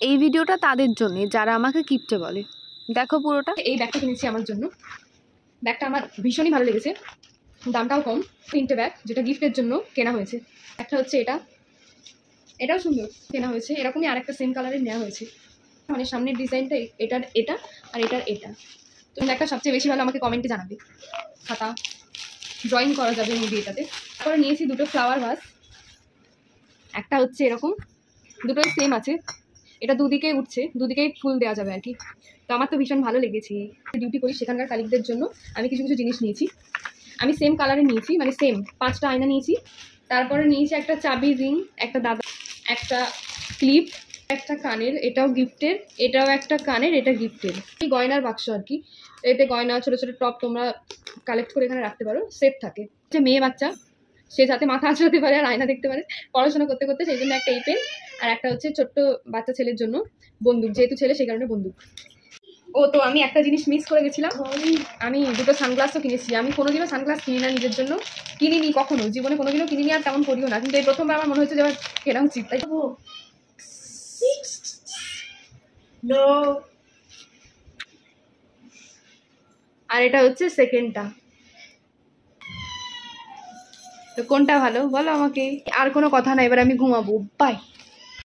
এই ভিডিওটা তাদের জন্য যারা আমাকে কিপটে বলে। দেখো পুরোটা। এই ব্যাগটা কিনেছি আমার জন্য। ব্যাগটা আমার ভীষণই ভালো লেগেছে, দামটাও কম। 3টে ব্যাগ যেটা গিফটের জন্য কেনা হয়েছে। একটা হচ্ছে এটাও সুন্দর কেনা হয়েছে, এরকমই আরেকটা সেম কালারের নেওয়া হয়েছে। মানে সামনের ডিজাইনটা এটার এটা আর এটার এটা। তুমি একটা সবচেয়ে বেশি ভালো আমাকে কমেন্টে জানাবে। খাতা ড্রয়িং করা যাবে মুভি এটাতে। তারপরে নিয়েছি দুটো ফ্লাওয়ার ভাস। একটা হচ্ছে এরকম, দুটোই সেম আছে, এটা দুদিকে উঠছে, দুদিকেই ফুল দেওয়া যাবে আর কি। তো আমার তো ভীষণ ভালো লেগেছে। ডিউটি করি সেখানকার কালিকদের জন্য আমি কিছু কিছু জিনিস নিয়েছি। আমি সেম কালারে নিয়েছি, মানে সেম 5টা আয়না নিয়েছি। তারপরে নিয়েছি একটা চাবি রিং, একটা দাদা, একটা ক্লিপ, একটা কানের, এটাও গিফটের, এটাও একটা কানের, এটা গিফটের। এই গয়নার বাক্স আর কি, এতে গয়না ছোটো ছোটো টপ তোমরা কালেক্ট করে এখানে রাখতে পারো, সেফ থাকে। যে মেয়ে বাচ্চা সে যাতে মাথা আঁচড়াতে পারে আর আয়না দেখতে পারে পড়াশোনা করতে করতে, সেই জন্য একটা এই পেন। আর একটা হচ্ছে ছোট্ট বাচ্চা ছেলের জন্য বন্দুক, যেহেতু ছেলে সেই কারণে বন্দুক। ও তো আমি একটা জিনিস মিস করে গেছিলাম, আমি দুটো সানগ্লাসও কিনেছি। আমি কোনোদিনও সানগ্লাস কিনি না নিজের জন্য, কিনিনি কখনো, জীবনে কোনোদিনও কিনিনি আর তেমন করিও না, কিন্তু এই প্রথমবার আমার মনে হচ্ছে যে আবার কেনা উচিত। তাই আর এটা হচ্ছে সেকেন্ডটা। তো কোনটা ভালো বলো আমাকে। আর কোনো কথা না, এবার আমি ঘুমাবো, বাই।